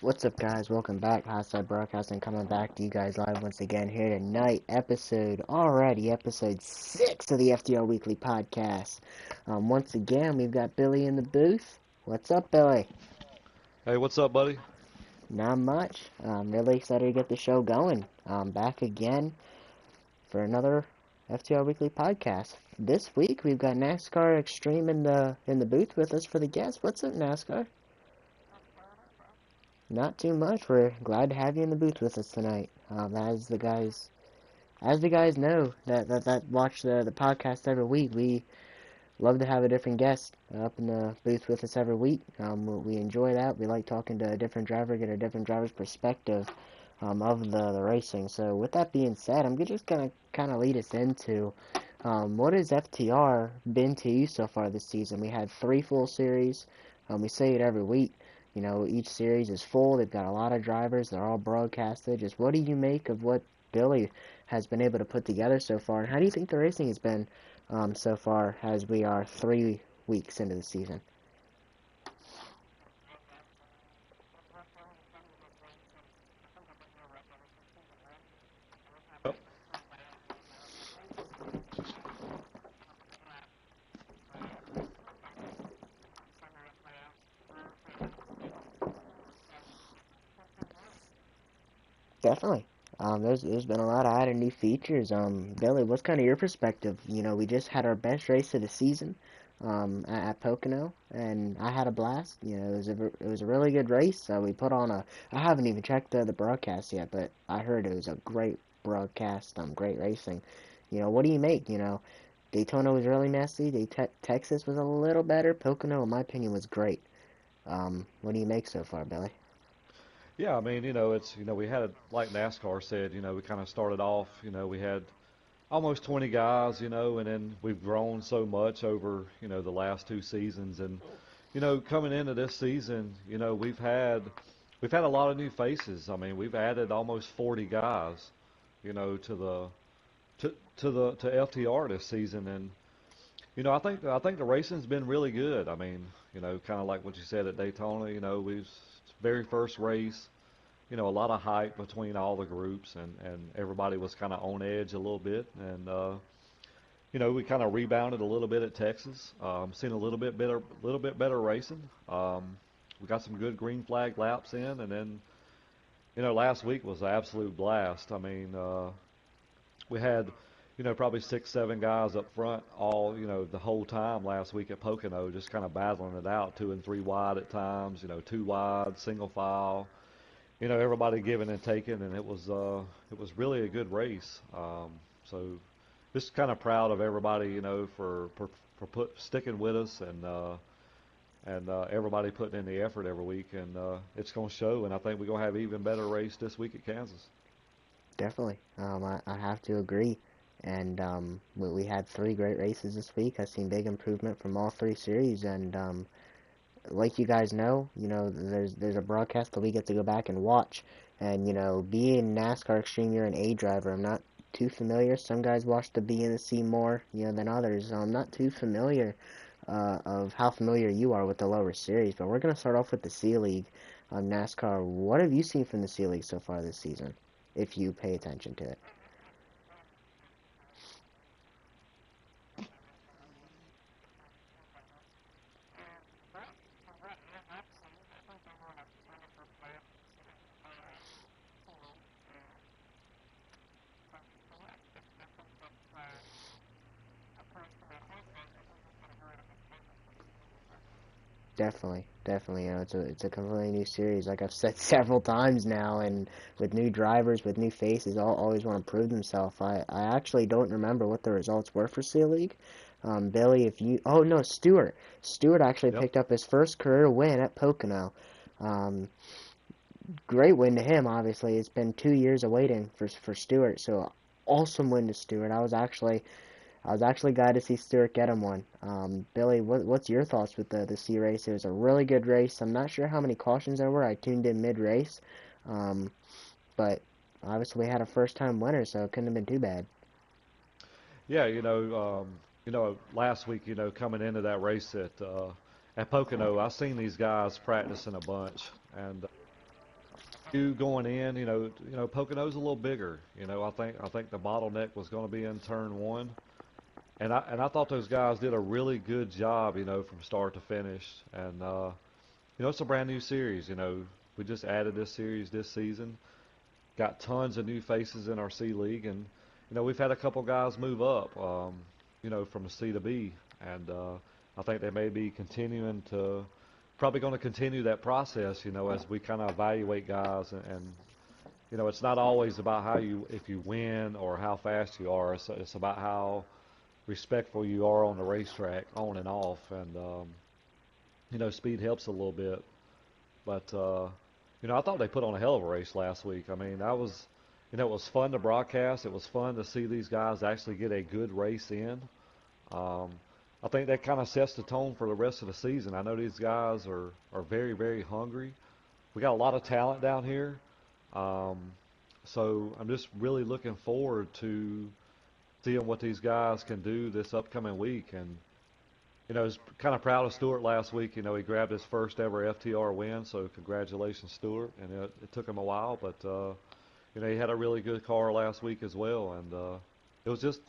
What's up, guys? Welcome back. Hostile Broadcasting coming back to you guys live once again here tonight. Episode 6 of the FTR Weekly Podcast. Once again, we've got Billy in the booth. What's up, Billy? Hey, what's up, buddy? Not much. I'm really excited to get the show going. Back again for another FTR Weekly Podcast. This week, we've got NASCAR Extreme in the booth with us for the guest. What's up, NASCAR? Not too much. We're glad to have you in the booth with us tonight. As the guys know that watch the podcast every week, we love to have a different guest up in the booth with us every week. We enjoy that. We like talking to a different driver, get a different driver's perspective of the racing. So with that being said, I'm just gonna kind of lead us into what has FTR been to you so far this season. We had 3 full series. We say it every week. You know, each series is full. They've got a lot of drivers. They're all broadcasted. Just what do you make of what Billy has been able to put together so far? And how do you think the racing has been so far as we are 3 weeks into the season? Yep. Definitely. There's been a lot of added new features. Billy, what's kind of your perspective? You know, we just had our best race of the season at Pocono, and I had a blast. You know, it was a really good race. We put on a. I haven't even checked the broadcast yet, but I heard it was a great broadcast. Great racing. You know, what do you make? You know, Daytona was really messy. Texas was a little better. Pocono, in my opinion, was great. What do you make so far, Billy? Yeah, I mean, we had, like NASCAR said, we kind of started off, we had almost 20 guys, and then we've grown so much over, the last 2 seasons. And, coming into this season, we've had a lot of new faces. I mean, we've added almost 40 guys, to to FTR this season. And, I think the racing's been really good. I mean, kind of like what you said at Daytona, we've very first race, a lot of hype between all the groups, and everybody was kind of on edge a little bit. And, we kind of rebounded a little bit at Texas, seen a little bit better racing. We got some good green flag laps in, and then, last week was an absolute blast. I mean, we had, probably 6, 7 guys up front all, the whole time last week at Pocono, just kind of battling it out, 2 and 3 wide at times, 2 wide, single file, everybody giving and taking, and it was really a good race. So just kind of proud of everybody, for sticking with us, and everybody putting in the effort every week, and it's going to show. And I think we're going to have an even better race this week at Kansas. Definitely. I have to agree. And we had 3 great races this week. I've seen big improvement from all 3 series. And like you guys know, there's a broadcast that we get to go back and watch. And being NASCAR Extreme, you're an A driver. I'm not too familiar. Some guys watch the B and the C more, than others. I'm not too familiar of how familiar you are with the lower series. But we're gonna start off with the C League on NASCAR. What have you seen from the C League so far this season, if you pay attention to it? Definitely, definitely. It's a completely new series. Like I've said several times now, and with new drivers, with new faces, all always want to prove themselves. I actually don't remember what the results were for Sea League. Billy, if you, oh no, Stewart actually Yep. picked up his first career win at Pocono. Um, Great win to him. Obviously, it's been 2 years of waiting for Stewart. So awesome win to Stewart. I was actually glad to see Stewart get him one. Billy, what's your thoughts with the C race? It was a really good race. I'm not sure how many cautions there were. I tuned in mid-race, um, but obviously we had a first-time winner, so it couldn't have been too bad. Yeah, last week, coming into that race at Pocono, I seen these guys practicing a bunch, and You going in, Pocono's a little bigger. I think the bottleneck was going to be in turn one, and I thought those guys did a really good job, from start to finish. And it's a brand new series. We just added this series this season. Got tons of new faces in our C League, and we've had a couple guys move up, from C to B, and I think they may be continuing to probably going to continue that process, as we kind of evaluate guys, and it's not always about how you if you win or how fast you are. It's about how respectful you are on the racetrack, on and off, and speed helps a little bit. But I thought they put on a hell of a race last week. I mean, that was, it was fun to broadcast. It was fun to see these guys actually get a good race in. Um, I think that kind of sets the tone for the rest of the season. I know these guys are very, very hungry. We got a lot of talent down here. Um, so I'm just really looking forward to seeing what these guys can do this upcoming week. And I was kind of proud of Stewart last week. He grabbed his first ever FTR win, so congratulations, Stewart. And it took him a while, but he had a really good car last week as well. And it was just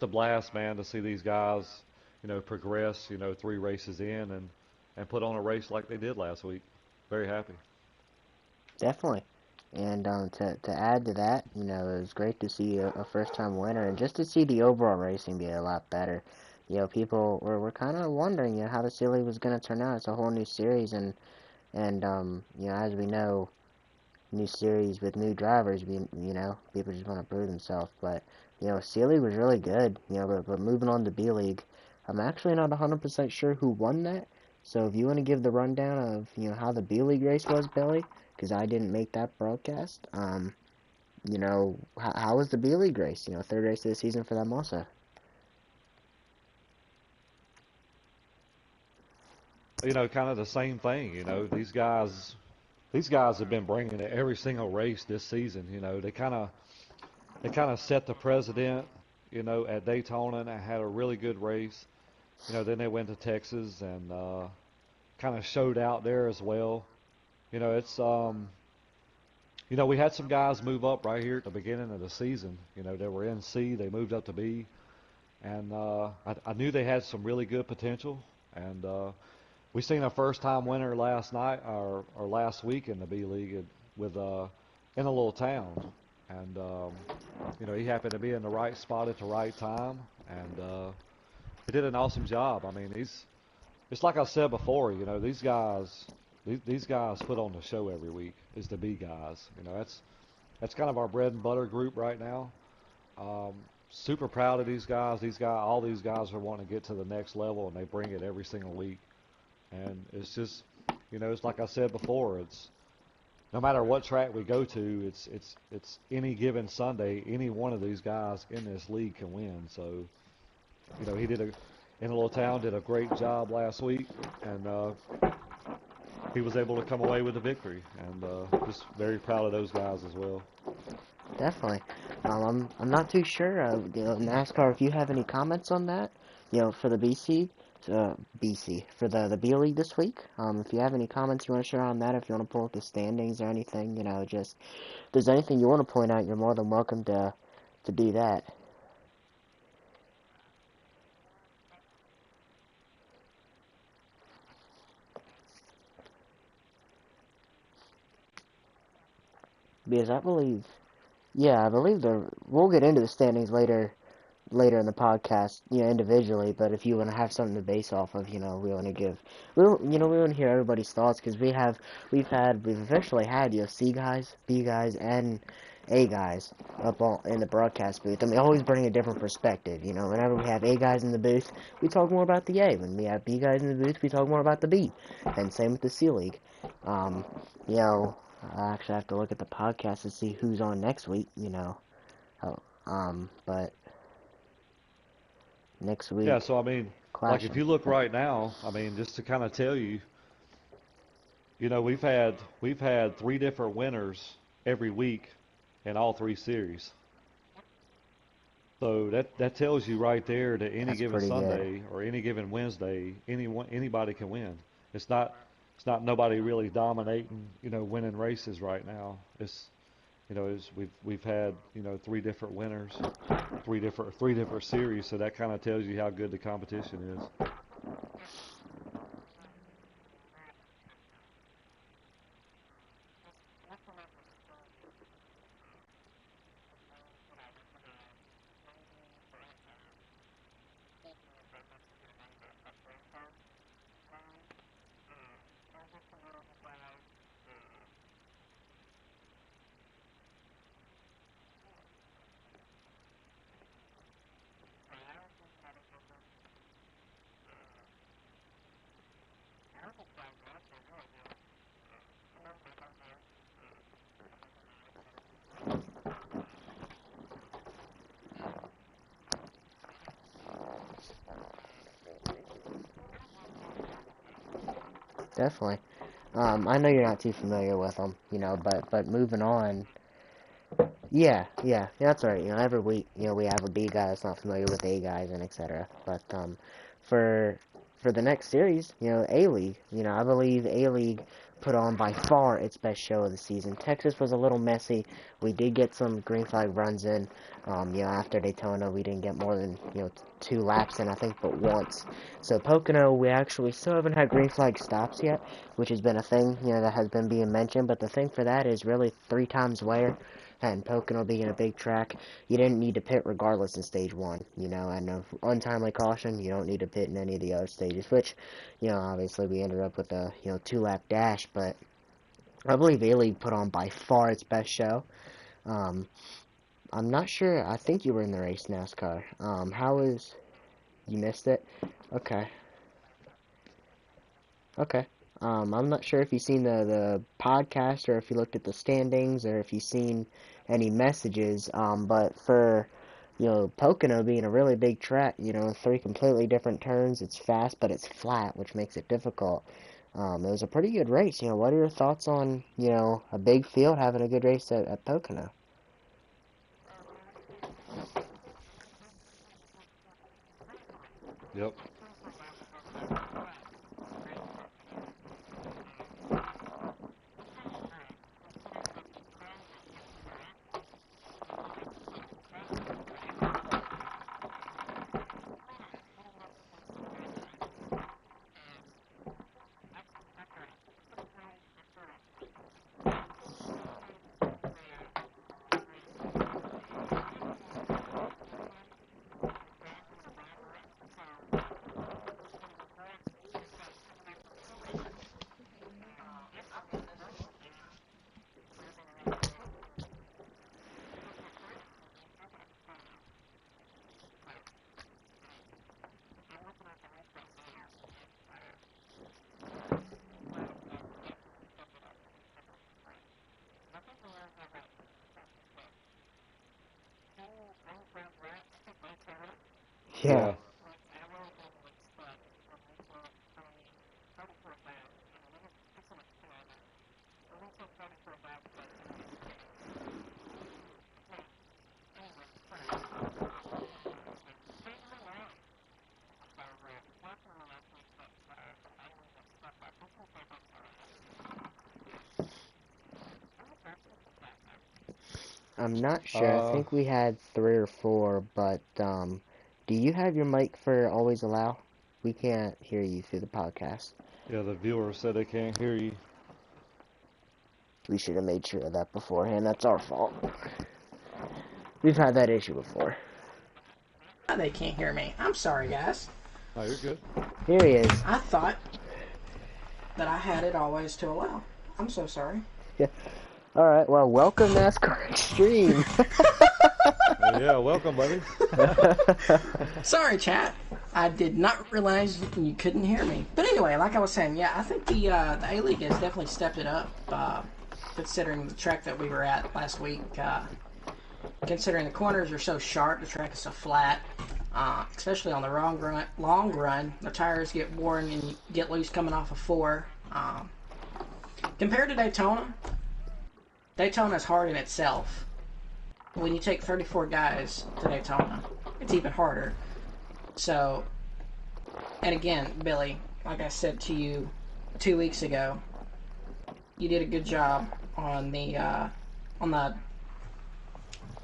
a blast, man, to see these guys, progress, three races in and put on a race like they did last week. Very happy. Definitely. And to add to that, it was great to see a first time winner and just to see the overall racing be a lot better. People were kind of wondering, how the series was going to turn out. It's a whole new series, and as we know, new series with new drivers, people just want to prove themselves. But C League was really good. But moving on to B League, I'm actually not 100% sure who won that. So if you want to give the rundown of how the B League race was, Billy, because I didn't make that broadcast. How was the B League race? Third race of the season for them also. Kind of the same thing. These guys have been bringing it every single race this season. They kind of set the precedent, at Daytona and had a really good race. Then they went to Texas and kind of showed out there as well. It's we had some guys move up right here at the beginning of the season. They were in C, they moved up to B, and I knew they had some really good potential. And we seen a first-time winner last night or last week in the B League with in a little town, and he happened to be in the right spot at the right time, and he did an awesome job. I mean, it's like I said before. These guys put on the show every week. Is the B guys. That's kind of our bread and butter group right now. Um, Super proud of these guys. All these guys are wanting to get to the next level, and they bring it every single week. And it's just, it's like I said before. It's no matter what track we go to, it's any given Sunday, any one of these guys in this league can win. So, he did in a little town did a great job last week, and he was able to come away with a victory. And just very proud of those guys as well. Definitely. I'm not too sure. NASCAR, if you have any comments on that, for the BC for the B League this week. If you have any comments you want to share on that, if you want to pull up the standings or anything, just if there's anything you want to point out, you're more than welcome to do that. Because I believe we'll get into the standings later in the podcast, individually. But if you want to have something to base off of, we want to we want to hear everybody's thoughts because we've officially had C guys, B guys, and A guys up in the broadcast booth, and we always bring a different perspective. Whenever we have A guys in the booth, we talk more about the A. When we have B guys in the booth, we talk more about the B. And same with the C League. Um, you know, I actually have to look at the podcast to see who's on next week. Oh, but next Yeah, week, so I mean, like if clashing. you look right now, I mean, just to kind of tell you, we've had three different winners every week in all three series. So that tells you right there that any That's given pretty good. Sunday or any given Wednesday, anybody can win. It's not it's not nobody really dominating, winning races right now. We've had, three different winners, three different series, so that kind of tells you how good the competition is. Definitely. I know you're not too familiar with them, but moving on. Yeah, that's all right. Every week, we have a B guy that's not familiar with A guys and etc. But for for the next series, A League, I believe A League put on by far its best show of the season. Texas was a little messy. We did get some green flag runs in. After Daytona, we didn't get more than 2 laps in, I think, but once. So Pocono, we actually still haven't had green flag stops yet, which has been a thing, that has been being mentioned. But the thing for that is really 3 times wear. And Pocono being a big track, you didn't need to pit regardless in stage 1, and of untimely caution, you don't need to pit in any of the other stages, which, obviously we ended up with a, 2-lap dash, but I believe A-League put on by far its best show. Um, I'm not sure, I think you were in the race, NASCAR. You missed it? Okay. Okay. I'm not sure if you've seen the podcast or if you looked at the standings or if you've seen any messages, but for, Pocono being a really big track, 3 completely different turns, it's fast, but it's flat, which makes it difficult. It was a pretty good race. What are your thoughts on, a big field having a good race at Pocono? Yep. Yeah. Yeah. I'm not sure. I Uh, think we had 3 or 4, but do you have your mic for always allow? We can't hear you through the podcast. yeah, the viewer said they can't hear you. We should have made sure of that beforehand. That's our fault. We've had that issue before. They can't hear me. I'm sorry, guys. Oh, you're good. Here he is. I thought that I had it always to allow. I'm so sorry. Yeah. All right. Well, welcome NASCAR Extreme. Yeah, welcome, buddy. Sorry, chat. I did not realize you couldn't hear me. But anyway, like I was saying, yeah, I think the A-League has definitely stepped it up, considering the track that we were at last week. Considering the corners are so sharp, the track is so flat, especially on the long run, the tires get worn and you get loose coming off of 4. Compared to Daytona, Daytona's hard in itself. When you take 34 guys to Daytona, it's even harder. So, and again, Billy, like I said to you 2 weeks ago, you did a good job on the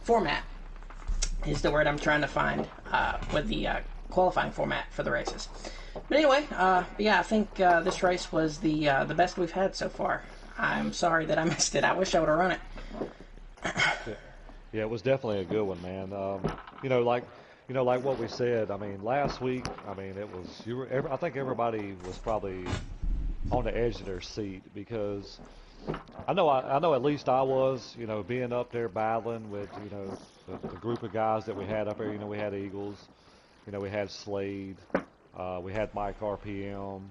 format. Is the word I'm trying to find with the qualifying format for the races. But anyway, yeah, I think this race was the best we've had so far. I'm sorry that I missed it. I wish I would have run it. Yeah, yeah, it was definitely a good one, man. You know, like like what we said. I mean, last week, I mean, it was I think everybody was probably on the edge of their seat because I know at least I was, being up there battling with, the group of guys that we had up there. We had Eagles, we had Slade, we had Mike RPM,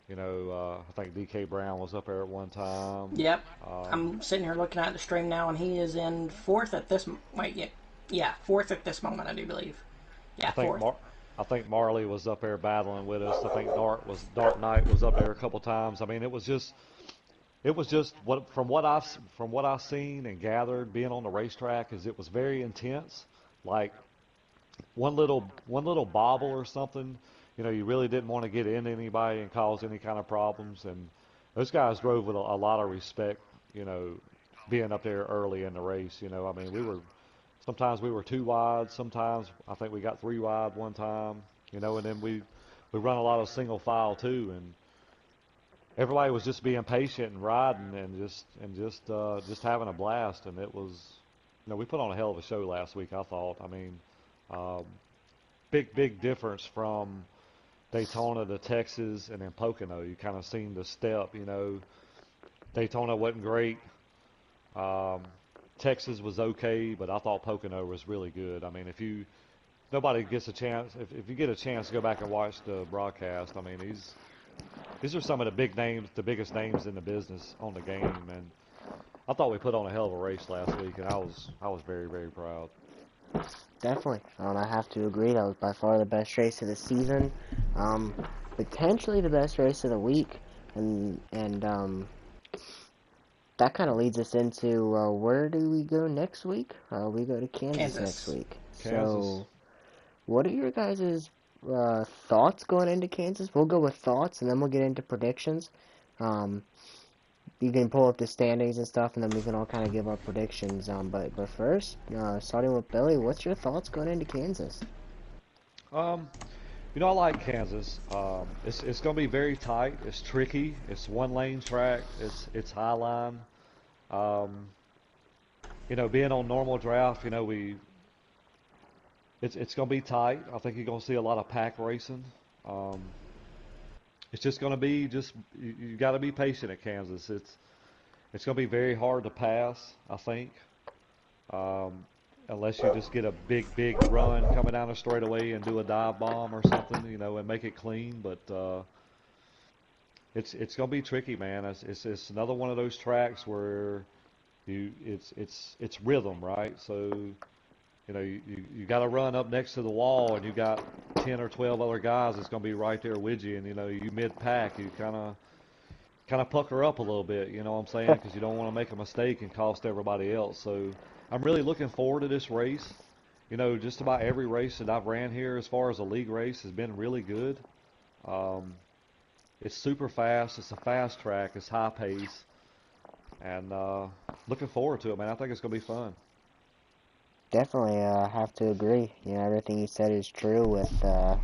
I think DK Brown was up there at one time. Yep. Um, I'm sitting here looking at the stream now, and he is in fourth at this. Wait, yeah, fourth at this moment, I do believe. I Yeah, think fourth. I think Marley was up there battling with us. I think Dart Knight was up there a couple times. I mean, it was just from what I've seen and gathered being on the racetrack is it was very intense. Like one little bobble or something, you really didn't want to get into anybody and cause any kind of problems. And those guys drove with a lot of respect, you know, being up there early in the race. I mean, sometimes we were too wide, sometimes I think we got three wide one time, and then we run a lot of single file too, and everybody was just being patient and riding and just having a blast. And it was, we put on a hell of a show last week, I thought. I mean, um, big difference from Daytona to Texas and then Pocono. You kind of seen the step. Daytona wasn't great. Um, Texas was okay, but I thought Pocono was really good. I mean, if nobody gets a chance, if you get a chance to go back and watch the broadcast, I mean, these are some of the big names, the biggest names in the business on the game, and I thought we put on a hell of a race last week, and I was very very proud. Definitely. I have to agree. That was by far the best race of the season. Um, Potentially the best race of the week, and that kind of leads us into where do we go next week? We go to Kansas next Kansas. week. Kansas. So, what are your guys' thoughts going into Kansas? We'll go with thoughts, and then we'll get into predictions. Um, you can pull up the standings and stuff, and then we can all kind of give our predictions. But first, starting with Billy, what's your thoughts going into Kansas? Um, I like Kansas. It's going to be very tight. It's tricky. It's one lane track. It's high line. Um, being on normal draft, it's going to be tight. I think you're going to see a lot of pack racing. Um, it's just going to be you got to be patient at Kansas. It's going to be very hard to pass, I think, um, unless you just get a big run coming down the straightaway and do a dive bomb or something, and make it clean. But it's going to be tricky, man. It's another one of those tracks where it's rhythm, right? So you got to run up next to the wall, and you got 10 or 12 other guys that's going to be right there with you, and you mid pack, you kind of pucker up a little bit, you know what I'm saying? Because you don't want to make a mistake and cost everybody else. So I'm really looking forward to this race. Just about every race that I've ran here, as far as a league race, has been really good. Um, it's super fast. It's a fast track. It's high pace, and looking forward to it, man. I think it's going to be fun. Definitely, have to agree. Everything you said is true. It's the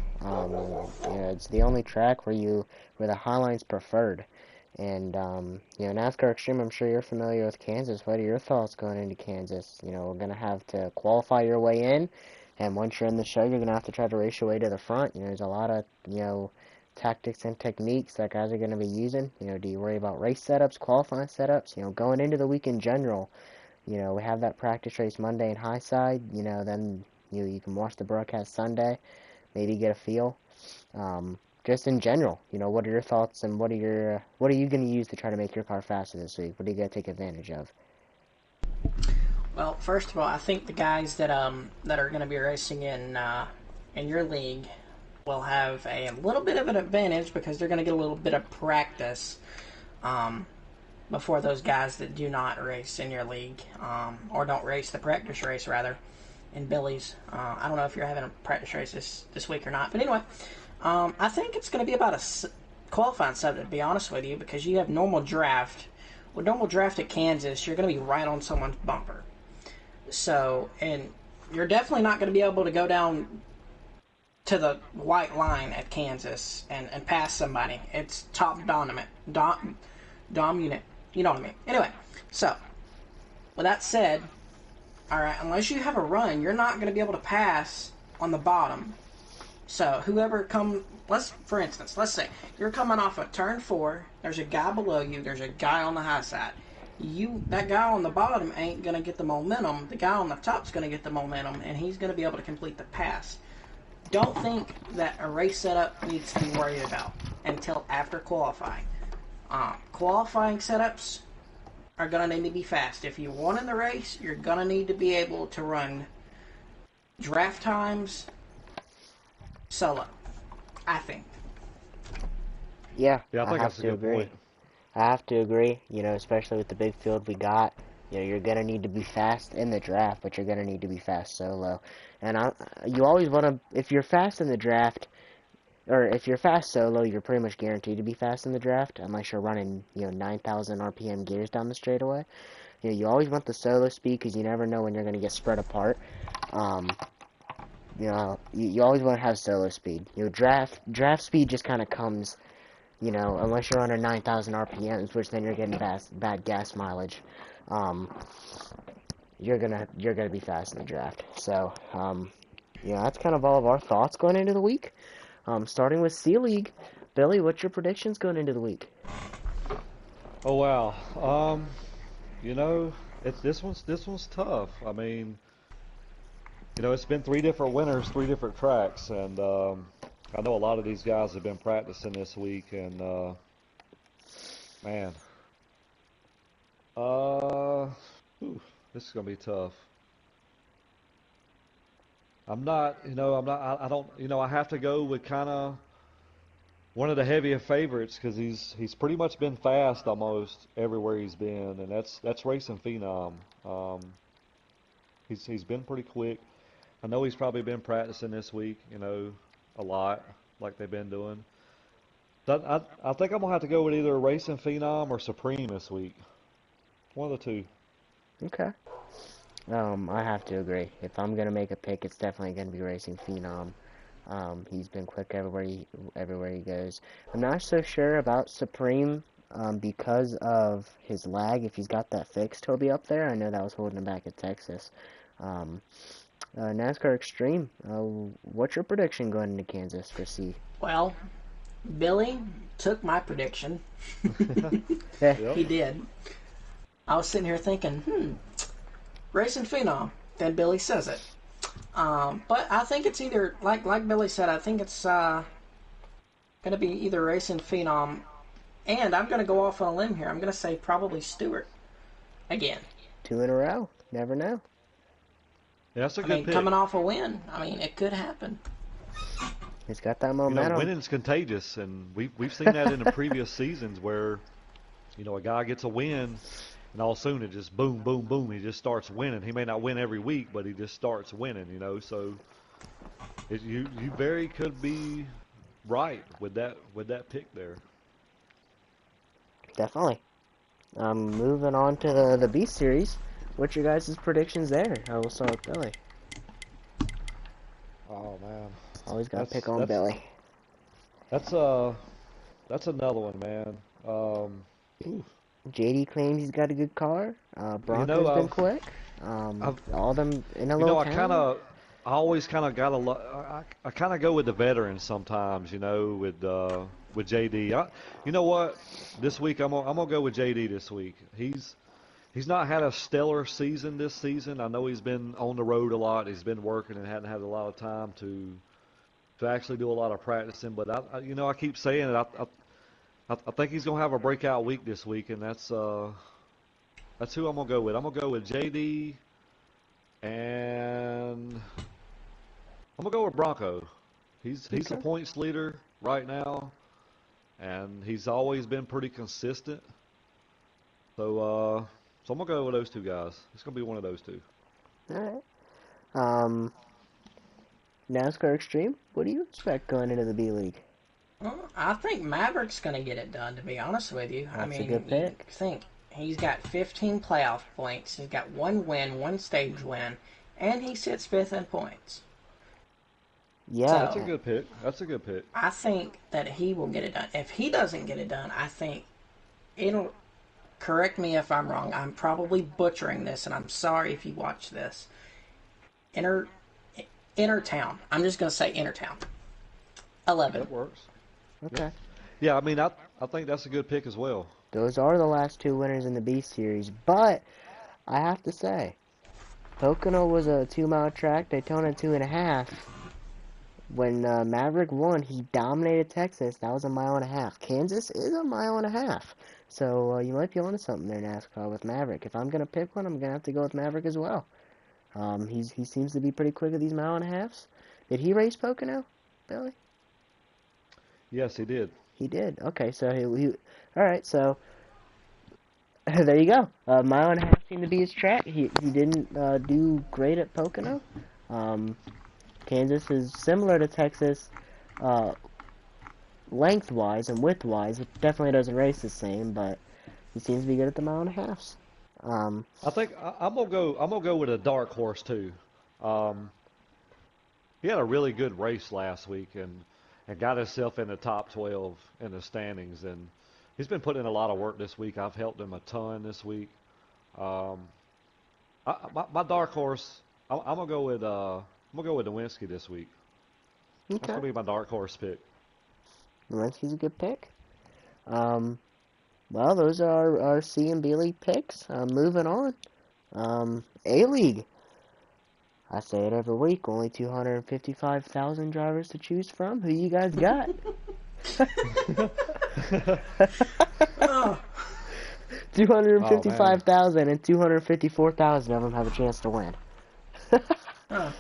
only track where the Highline's preferred. And NASCAR Extreme. I'm sure you're familiar with Kansas. What are your thoughts going into Kansas? We're gonna have to qualify your way in, and once you're in the show, you're gonna have to try to race your way to the front. There's a lot of tactics and techniques that guys are gonna be using. Do you worry about race setups, qualifying setups? Going into the week in general. We have that practice race Monday in High Side. Then you can watch the broadcast Sunday, maybe get a feel. Just in general, what are your thoughts and what are you going to use to try to make your car faster this week? What are you going to take advantage of? Well, first of all, I think the guys that are going to be racing in your league will have a little bit of an advantage because they're going to get a little bit of practice before those guys that do not race in your league or don't race the practice race rather in Billy's. I don't know if you're having a practice race this week or not, but anyway, I think it's going to be about qualifying setup, to be honest with you, because you have normal draft. With normal draft at Kansas, you're going to be right on someone's bumper. So, and you're definitely not going to be able to go down to the white line at Kansas and pass somebody. It's top dominant. Dom unit. You know what I mean. Anyway, so, with that said, alright, unless you have a run, you're not going to be able to pass on the bottom. So, whoever for instance, let's say you're coming off a turn 4, there's a guy below you, there's a guy on the high side. That guy on the bottom ain't going to get the momentum. The guy on the top's going to get the momentum, and he's going to be able to complete the pass. Don't think that a race setup needs to be worried about until after qualifying. Qualifying setups are going to need to be fast. If you want in the race, you're going to need to be able to run draft times solo, I think. Yeah, Yeah, I think have that's a to good agree. point. I have to agree. Especially with the big field we got, you're gonna need to be fast in the draft, but you're gonna need to be fast solo. And you always want to, if you're fast in the draft, or if you're fast solo, you're pretty much guaranteed to be fast in the draft, unless you're running 9,000 RPM gears down the straightaway. You always want the solo speed because you never know when you're gonna get spread apart. Um, you always want to have solo speed. Draft speed just kind of comes, unless you're under 9,000 RPMs, which then you're getting bad gas mileage. Um, you're gonna be fast in the draft. So, that's kind of all of our thoughts going into the week. Starting with C League, Billy, what's your predictions going into the week? Oh wow. You know, this one's tough. I mean, it's been 3 different winners, 3 different tracks, and I know a lot of these guys have been practicing this week, and man, uh, whew, this is gonna be tough. I don't, I have to go with kind of one of the heavier favorites because he's pretty much been fast almost everywhere he's been, and that's Racing Phenom. Um, he's been pretty quick. I know he's probably been practicing this week, a lot like they've been doing. But I think I'm gonna have to go with either Racing Phenom or Supreme this week. One of the two. Okay. I have to agree. If I'm gonna make a pick, it's definitely gonna be Racing Phenom. He's been quick everywhere he goes. I'm not so sure about Supreme, because of his lag. If he's got that fixed, he'll be up there. I know that was holding him back at Texas. Um, NASCAR Extreme. What's your prediction going into Kansas for C? Well, Billy took my prediction. Yep. He did. I was sitting here thinking, Racing Phenom. Then Billy says it. But I think it's either, like Billy said, I think it's going to be either Racing Phenom, and I'm going to go off on a limb here. I'm going to say probably Stewart again. 2 in a row. Never know. Yeah, that's a good pick. Coming off a win, it could happen. He's got that momentum. Winning's contagious, and we've seen that in the previous seasons where, a guy gets a win, and all soon it just boom, boom, boom. He just starts winning. He may not win every week, but he just starts winning. So you very could be right with that pick there. Definitely. Moving on to the B series. What's your guys' predictions there? I will start with Billy. Oh man, Always got to pick on Billy. That's another one, man. JD claims he's got a good car. Bronco's been quick. All them in a little town. I always kind of got I kind of go with the veterans sometimes, with JD. You know what? This week I'm gonna go with JD this week. He's not had a stellar season this season. I know he's been on the road a lot. He's been working and hadn't had a lot of time to actually do a lot of practicing. But I keep saying it. I think he's gonna have a breakout week this week, and that's who I'm gonna go with. I'm gonna go with JD, and I'm gonna go with Bronco. He's the points leader right now, and he's always been pretty consistent. So I'm gonna go with those two guys. It's gonna be one of those two. All right. NASCAR Extreme. What do you expect going into the B League? Well, I think Maverick's going to get it done, to be honest with you. I That's a mean, good you pick. think he's got 15 playoff points, he's got one win, one stage win, and he sits fifth in points. Yeah, That's a So good pick. That's a good pick. I think that he will get it done. If he doesn't get it done, I think it'll. Correct me if I'm wrong. I'm probably butchering this, and I'm sorry if you watch this. Inner, inner town. I'm just going to say inner town. 11. That works. Yep. okay. Yeah, I mean, I think that's a good pick as well. Those are the last two winners in the B Series, but I have to say, Pocono was a 2 mile track, Daytona 2.5. When Maverick won, he dominated Texas. That was a 1.5 miles. Kansas is a 1.5 miles. So you might be onto something there, NASCAR, with Maverick. If I'm gonna pick one, I'm gonna have to go with Maverick as well. He seems to be pretty quick at these 1.5 miles. Did he race Pocono, Billy? Yes, he did. He did. Okay, so he all right. So there you go. 1.5 miles seemed to be his track. He didn't do great at Pocono. Um, Kansas is similar to Texas, uh, lengthwise and widthwise. It definitely doesn't race the same, but he seems to be good at the 1.5 miles. Um, I think I'm gonna go. I'm gonna go with a dark horse too. Um, he had a really good race last week and got himself in the top 12 in the standings. And he's been putting in a lot of work this week. I've helped him a ton this week. Um, my dark horse. I'm gonna go with Nowinski this week. That's okay, gonna be my dark horse pick. Lewinsky's a good pick. Um, well, those are our C and B League picks. Moving on. A League. I say it every week. Only 255,000 drivers to choose from. Who you guys got? Oh, Oh man. 255,000 and 254,000 of them have a chance to win. huh.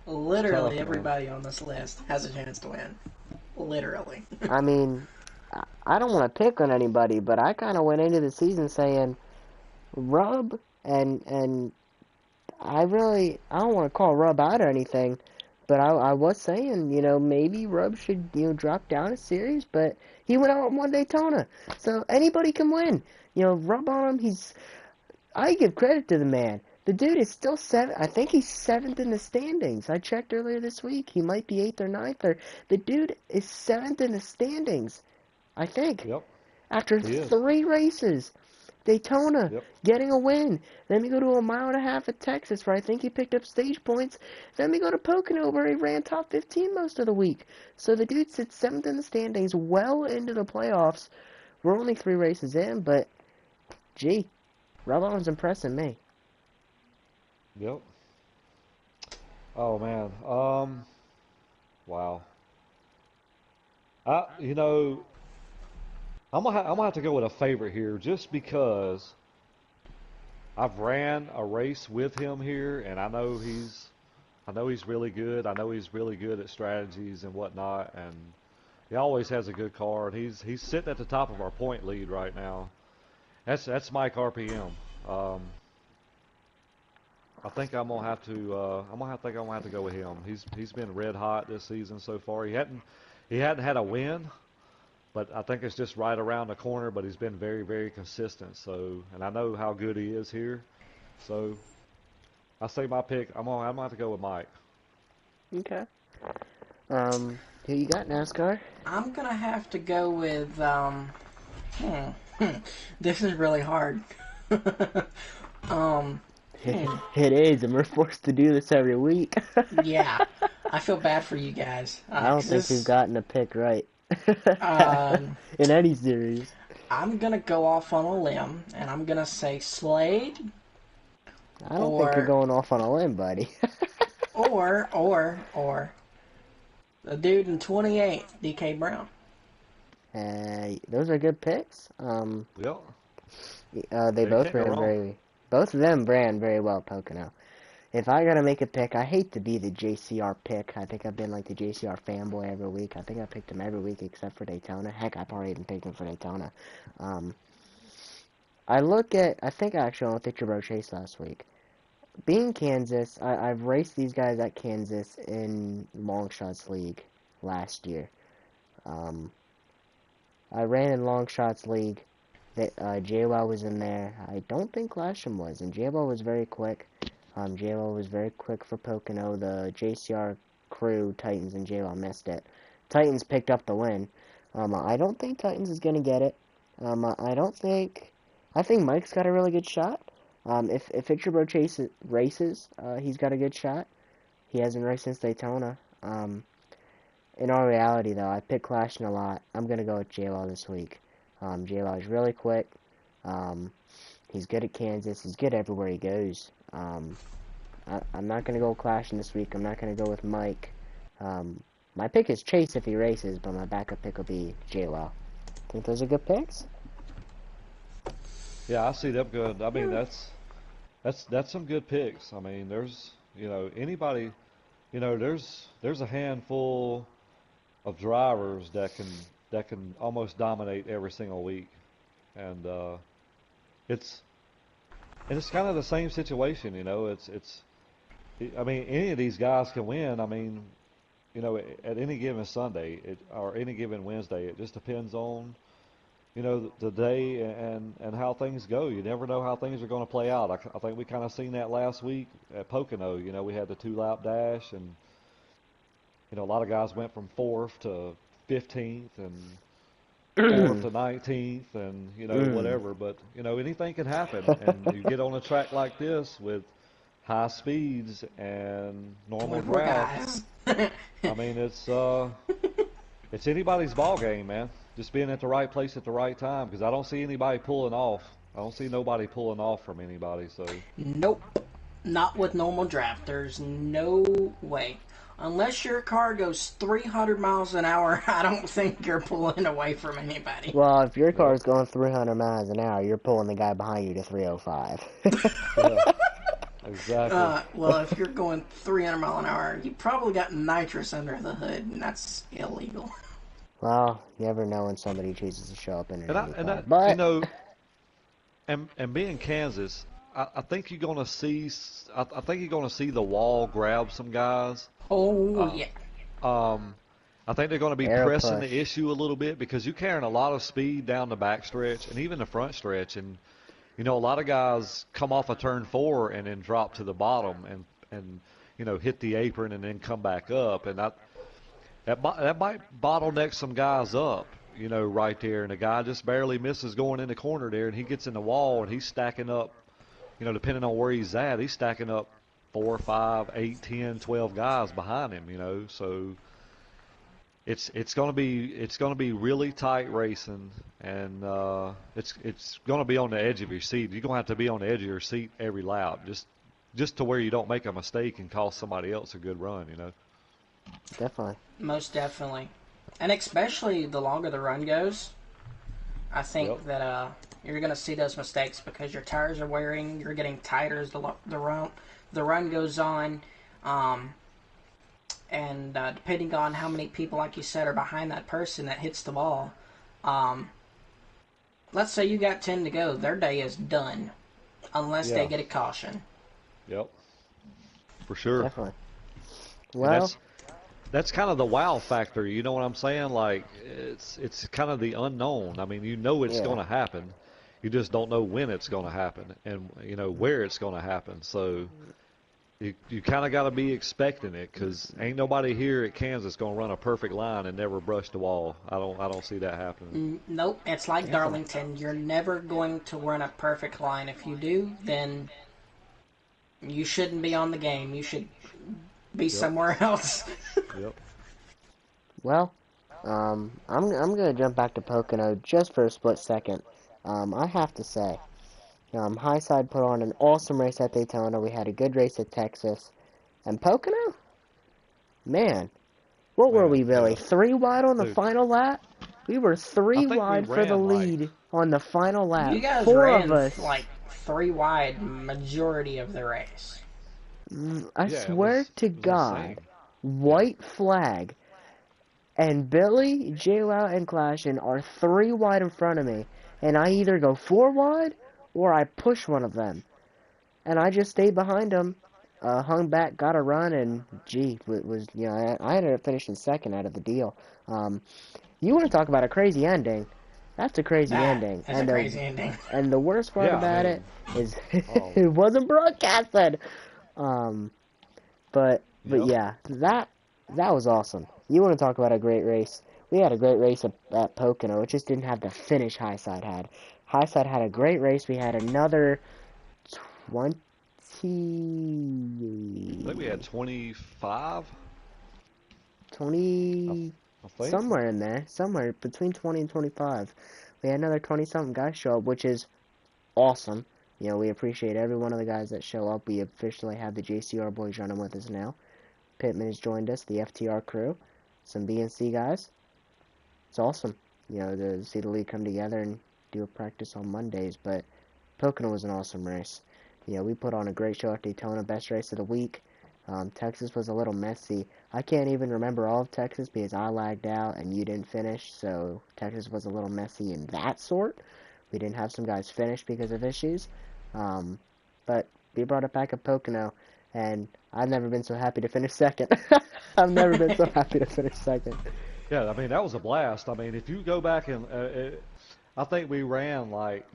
Literally Tough, man. everybody on this list has a chance to win. Literally. I mean, I don't want to pick on anybody, but I kind of went into the season saying Rub and I don't want to call Rub out or anything, but I was saying, maybe Rub should, drop down a series, but he went out and won Daytona. So anybody can win. Rub on him. I give credit to the man. The dude is still seven. I think he's seventh in the standings. I checked earlier this week. He might be eighth or ninth. Or the dude is seventh in the standings. I think Yep. after He is. 3 races. Daytona, Yep. getting a win. Then we go to a 1.5 miles at Texas, where I think he picked up stage points. Then we go to Pocono, where he ran top 15 most of the week. So the dude sits seventh in the standings, well into the playoffs. We're only 3 races in, but gee, Rubon's impressing me. Yep. Oh man. Wow. You know, I'm gonna have to go with a favorite here, just because I've ran a race with him here, and I know he's really good. I know he's really good at strategies and whatnot, and he always has a good car. And he's sitting at the top of our point lead right now. That's Mike RPM. Um, I think I'm gonna have to. I'm gonna have to go with him. He's been red hot this season so far. He hadn't had a win, but I think it's just right around the corner. But he's been very, very consistent. So, and I know how good he is here. So, I say my pick. I'm gonna have to go with Mike. Okay. Who you got, NASCAR? I'm gonna have to go with hmm, this is really hard. um hmm, It is, and we're forced to do this every week. yeah. I feel bad for you guys. I don't 'Cause think we've this gotten a pick right um in any series. I'm gonna go off on a limb and I'm gonna say Slade I don't think you're or going off on a limb, buddy. or the dude in 28, DK Brown. Those are good picks. Yep. They Yeah, you both can't go ran wrong. both of them ran very well Pocono. If I gotta make a pick, I hate to be the JCR pick. I think I've been like the JCR fanboy every week. I think I picked him every week except for Daytona. Heck, I probably even picked him for Daytona. Um, I think I actually only picked Road Chase last week. Being Kansas, I've raced these guys at Kansas in Long Shots League last year. Um, I ran in Long Shots League. That JWoww was in there. I don't think Clasham was, and JWoww was very quick. JWoww was very quick for Pocono. The JCR crew, Titans, and JWoww missed it. Titans picked up the win. I don't think Titans is gonna get it. I don't think. I think Mike's got a really good shot. If Ichabod races, he's got a good shot. He hasn't raced since Daytona. In all reality, though, I pick Clashing a lot. I'm gonna go with JLaw this week. JLaw is really quick. He's good at Kansas. He's good everywhere he goes. I'm not gonna go Clashing this week. I'm not gonna go with Mike. My pick is Chase if he races, but my backup pick will be JLaw. Think those are good picks? Yeah, I see them good. I mean, that's some good picks. I mean, there's anybody, there's a handful of drivers that can almost dominate every single week, and it's it's kind of the same situation. I mean, any of these guys can win. I mean, at any given Sunday or any given Wednesday, it just depends on the day and how things go. You never know how things are going to play out. I think we kind of seen that last week at Pocono. We had the 2-lap dash, and a lot of guys went from 4th to 15th and 4th to 19th and whatever. But anything can happen, and you get on a track like this with high speeds and normal 24 draft. guys. I mean, it's anybody's ball game, man. Just being at the right place at the right time, because I don't see anybody pulling off. I don't see nobody pulling off from anybody. So Nope. Not with normal draft. There's no way. Unless your car goes 300 miles an hour, I don't think you're pulling away from anybody. Well, if your car Yep. is going 300 miles an hour, you're pulling the guy behind you to 305. Yeah, exactly. Well, if you're going 300 mile an hour, you probably got nitrous under the hood, and that's illegal. Well, you never know when somebody chooses to show up in an And I, Indy and car. that, But and being Kansas, I think you're gonna see. I think you're gonna see the wall grab some guys. Oh, Uh, yeah. um, I think they're going to be arrow pressing push. the issue a little bit because you're carrying a lot of speed down the back stretch and even the front stretch. And a lot of guys come off of turn 4 and then drop to the bottom and hit the apron and then come back up. And that might bottleneck some guys up, right there. And the guy just barely misses going in the corner there, and he gets in the wall and he's stacking up. Depending on where he's at, he's stacking up 4, 5, 8, 10, 12 guys behind him. So it's gonna be really tight racing, and it's gonna be on the edge of your seat. You're gonna have to be on the edge of your seat every lap, just to where you don't make a mistake and cost somebody else a good run. definitely. Most definitely. And especially the longer the run goes, I think Yep. that you're going to see those mistakes because your tires are wearing, you're getting tighter as the run goes on. And depending on how many people, like you said, are behind that person that hits the ball, um, let's say you got 10 to go, their day is done unless they Yeah. get a caution. Yep. For sure. Definitely. And Well, that's kind of the wow factor. You know what I'm saying? Like it's kind of the unknown. I mean, it's yeah, going to happen. You just don't know when it's going to happen and where it's going to happen. So you kind of got to be expecting it because ain't nobody here at Kansas going to run a perfect line and never brush the wall. I don't see that happening. Nope, it's like definitely. Darlington. You're never going to run a perfect line. If you do, then you shouldn't be on the game. You should be Yep. somewhere else. Yep. Well, I'm gonna jump back to Pocono just for a split second. I have to say, Highside put on an awesome race at Daytona. We had a good race at Texas, and Pocono, man, what were Man, we, Billy? yeah. 3 wide on the Dude, final lap. We were I 3 think we wide for the ran like lead on the final You lap. guys 4 of ran us. like 3 wide majority of the race. I yeah, swear to it was God, insane. Yeah. white flag. And Billy, JLow, and Clashin are 3 wide in front of me, and I either go 4 wide or I push one of them. And I just stayed behind them, hung back, got a run, and gee, it was I ended up finishing second out of the deal. You want to talk about a crazy ending? That's a crazy That ending. is a crazy ending. And the worst part Yeah, I about it mean, is oh, it wasn't broadcasted. Um, but yep. yeah, that was awesome. You want to talk about a great race? We had a great race at Pocono. It just didn't have the finish Highside had. Highside had a great race. We had another 20, I think we had 25. I,20 I think. somewhere in there, somewhere between 20 and 25. We had another 20 something guys show up, which is awesome. You know, we appreciate every one of the guys that show up. We officially have the JCR boys running with us now. Pittman has joined us, the FTR crew, some BNC guys. It's awesome, you know, to see the league come together and do a practice on Mondays. But Pocono was an awesome race. You know, we put on a great show at Daytona, best race of the week. Texas was a little messy. I can't even remember all of Texas because I lagged out and you didn't finish, so Texas was a little messy in that sort. We didn't have some guys finish because of issues. Um, but we brought it back at Pocono, and I've never been so happy to finish second. I've never been so happy to finish second. Yeah, I mean, that was a blast. I mean, if you go back and I think we ran like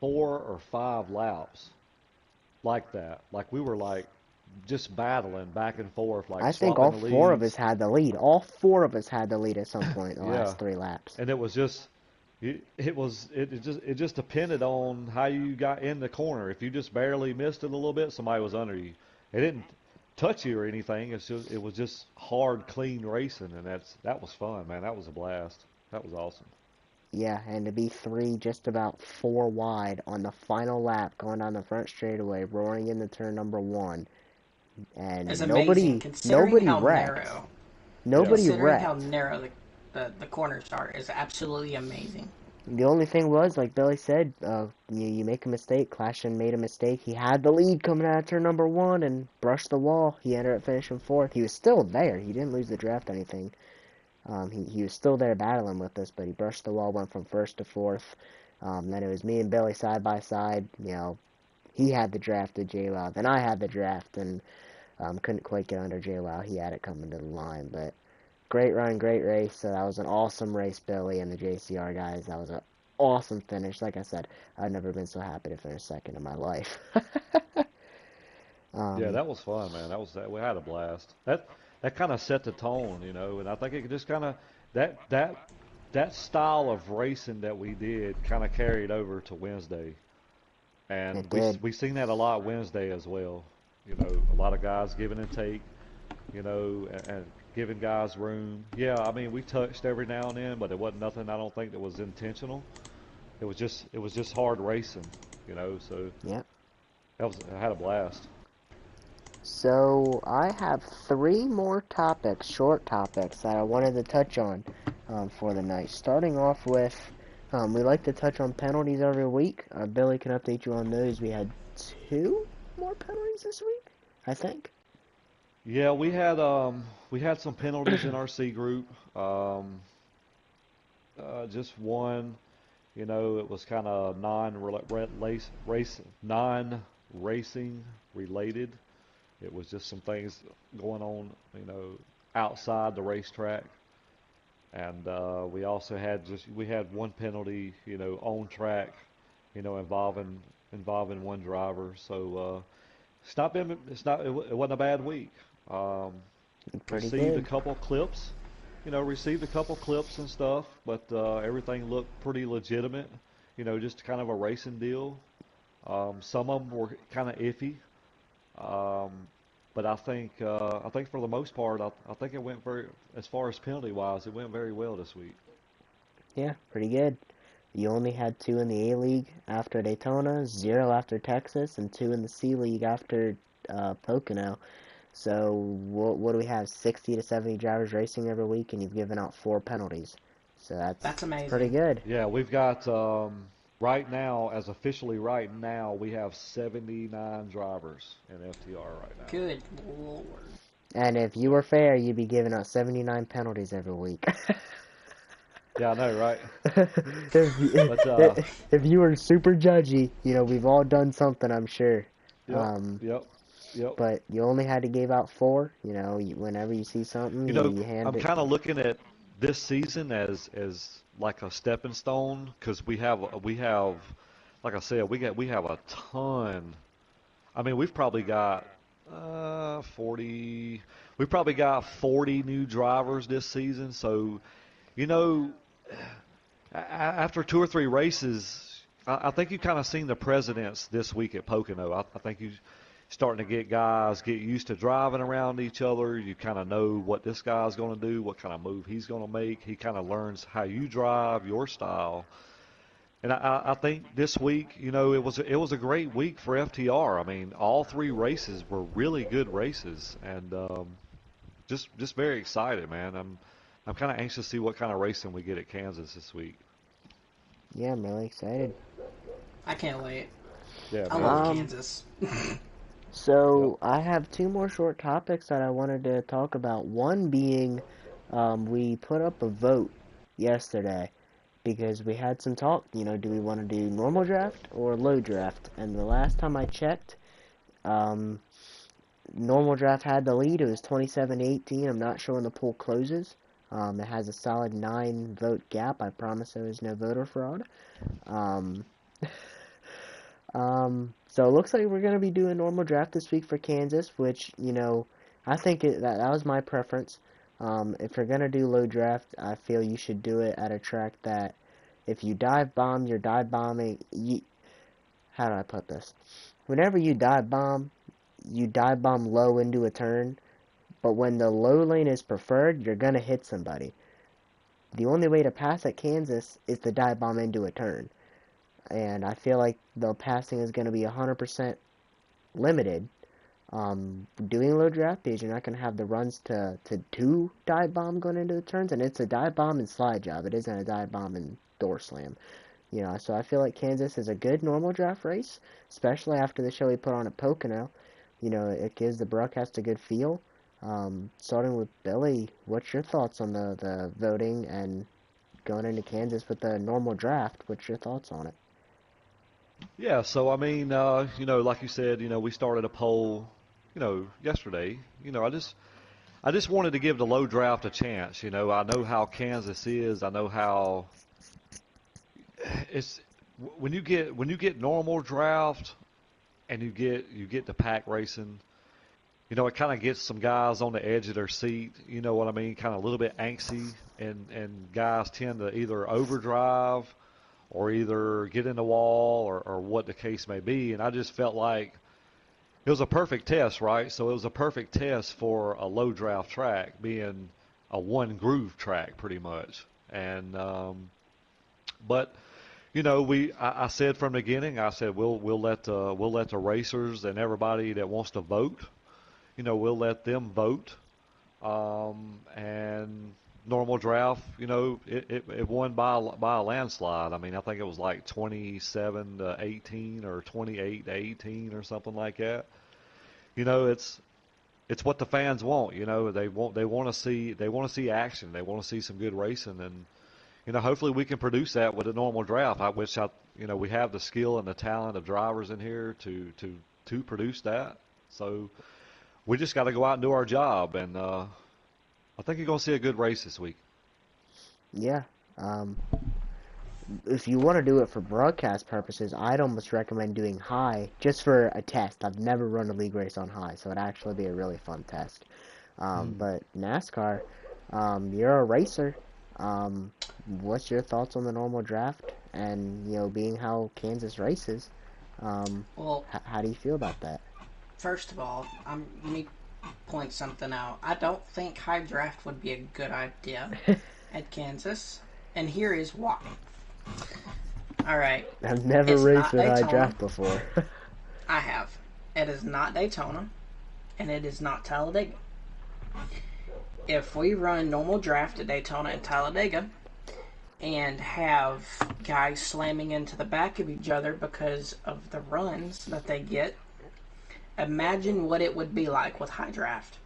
4 or 5 laps like that. Like we were like just battling back and forth, like I think all swapping the four of us leads. had the lead. All four of us had the lead at some point in the Yeah, last 3 laps. and it was just it just depended on how you got in the corner. If you just barely missed it a little bit, somebody was under you. It didn't touch you or anything. It was just hard, clean racing, and that was fun, man. That was a blast. That was awesome. Yeah, and to be three, just about four wide on the final lap, going down the front straightaway, roaring into turn number one, It's and amazing nobody wrecked. Yeah. Nobody considering how wrecked. narrow the corners are. Is absolutely amazing. The only thing was, like Billy said, you make a mistake. Clashton made a mistake. He had the lead coming out of turn number one and brushed the wall. He ended up finishing fourth. He was still there. He didn't lose the draft or anything. He was still there battling with us, but he brushed the wall, went from first to fourth. Then it was me and Billy side by side. You know, he had the draft at JWoww, then I had the draft, and couldn't quite get under JWoww. He had it coming to the line, but great run, great race. So that was an awesome race, Billy and the JCR guys. That was an awesome finish. Like I said, I've never been so happy to finish second in my life. Yeah, um, that was fun, man. We had a blast. That kind of set the tone, and I think it just kind of that that that style of racing that we did kind of carried over to Wednesday, and it we did. we seen that a lot Wednesday as well. A lot of guys giving and take, and giving guys room. Yeah, I mean we touched every now and then, but it wasn't nothing. I don't think that was intentional. It was just hard racing, So Yep. I had a blast. So I have three more topics, short topics, that I wanted to touch on for the night. Starting off with, we like to touch on penalties every week. Billy can update you on those. We had two more penalties this week, I think. Yeah, we had some penalties in our C group. Just one, it was kind of non-racing related. It was just some things going on, outside the racetrack. And we had one penalty, on track, involving one driver. So it wasn't a bad week. Um, Pretty received a good. couple clips, and stuff, but everything looked pretty legitimate. Just kind of a racing deal. Some of them were kind of iffy, um, but I think for the most part, I think it went as far as penalty wise, it went very well this week. Yeah, pretty good. You only had two in the A League after Daytona, zero after Texas, and two in the C League after Pocono. So what do we have? 60 to 70 drivers racing every week, and you've given out four penalties. So That's that's pretty amazing. good. Yeah, we've got right now, as officially right now, we have 79 drivers in FTR right now. Good lord. And if you were fair, you'd be giving out 79 penalties every week. Yeah, I know, right? But If you were super judgy, you know, we've all done something, I'm sure. yep, Um, yep, yep. but you only had to give out four. You know, whenever you see something, you hand I'm it. kind of looking at this season as like a stepping stone because we have like I said we have a ton. I mean, we've probably got 40. We've probably got 40 new drivers this season. So, you know, after two or three races, I think you kind of seen the precedents this week at Pocono. I think you starting to get guys get used to driving around each other. You kind of know what this guy's going to do, what kind of move he's going to make. He kind of learns how you drive, your style. And I think this week, you know, it was a great week for FTR. I mean, all three races were really good races, and just very excited, man. I'm kind of anxious to see what kind of racing we get at Kansas this week. Yeah, I'm really excited. I can't wait. Yeah, I man. love Kansas. Yep. So I have two more short topics that I wanted to talk about. One being, we put up a vote yesterday because we had some talk. You know, do we want to do normal draft or low draft? And the last time I checked, um, normal draft had the lead. It was 27-18. I'm not sure when the poll closes. It has a solid 9 vote gap. I promise there was no voter fraud. Um, so it looks like we're going to be doing normal draft this week for Kansas, which, you know, I think that was my preference. If you're going to do low draft, I feel you should do it at a track that if you dive bomb, you're dive bombing. How do I put this? Whenever you dive bomb low into a turn, but when the low lane is preferred, you're going to hit somebody. The only way to pass at Kansas is to dive bomb into a turn. And I feel like the passing is going to be 100% limited. Doing low draft because you're not going to have the runs to do dive bomb going into the turns, and it's a dive bomb and slide job. It isn't a dive bomb and door slam. You know, so I feel like Kansas is a good normal draft race, especially after the show we put on at Pocono. You know, it gives the broadcast a good feel. Starting with Billy, what's your thoughts on the voting and going into Kansas with the normal draft? What's your thoughts on it? Yeah. So I mean, you know, like you said, you know, we started a poll, you know, yesterday. You know, I just wanted to give the low draft a chance. You know, I know how Kansas is. I know how it's when you get normal draft and you get the pack racing. You know, it kind of gets some guys on the edge of their seat. You know what I mean? Kind of a little bit angsty, and guys tend to either overdrive or either get in the wall or what the case may be. And I just felt like it was a perfect test, right? So it was a perfect test for a low draft track, being a one groove track pretty much. And but you know, I said from the beginning, I said we'll let the racers and everybody that wants to vote, you know, we'll let them vote. And normal draft, you know, it won by a landslide. I mean, I think it was like 27-18 or 28-18 or something like that. You know, it's what the fans want. You know, they want to see action. They want to see some good racing, and you know, hopefully we can produce that with a normal draft. You know, we have the skill and the talent of drivers in here to produce that. So we just got to go out and do our job, and I think you're going to see a good race this week. Yeah. If you want to do it for broadcast purposes, I'd almost recommend doing high just for a test. I've never run a league race on high, so it'd actually be a really fun test. But NASCAR, you're a racer. Um, what's your thoughts on the normal draft? And, you know, being how Kansas races, Well, how do you feel about that? first of all, let me point something out. I don't think high draft would be a good idea at Kansas, and here is why. All right, I've never it's raced not with high Daytona. draft before. I have. It is not Daytona, and it is not Talladega. If we run normal draft at Daytona and Talladega and have guys slamming into the back of each other because of the runs that they get, imagine what it would be like with high draft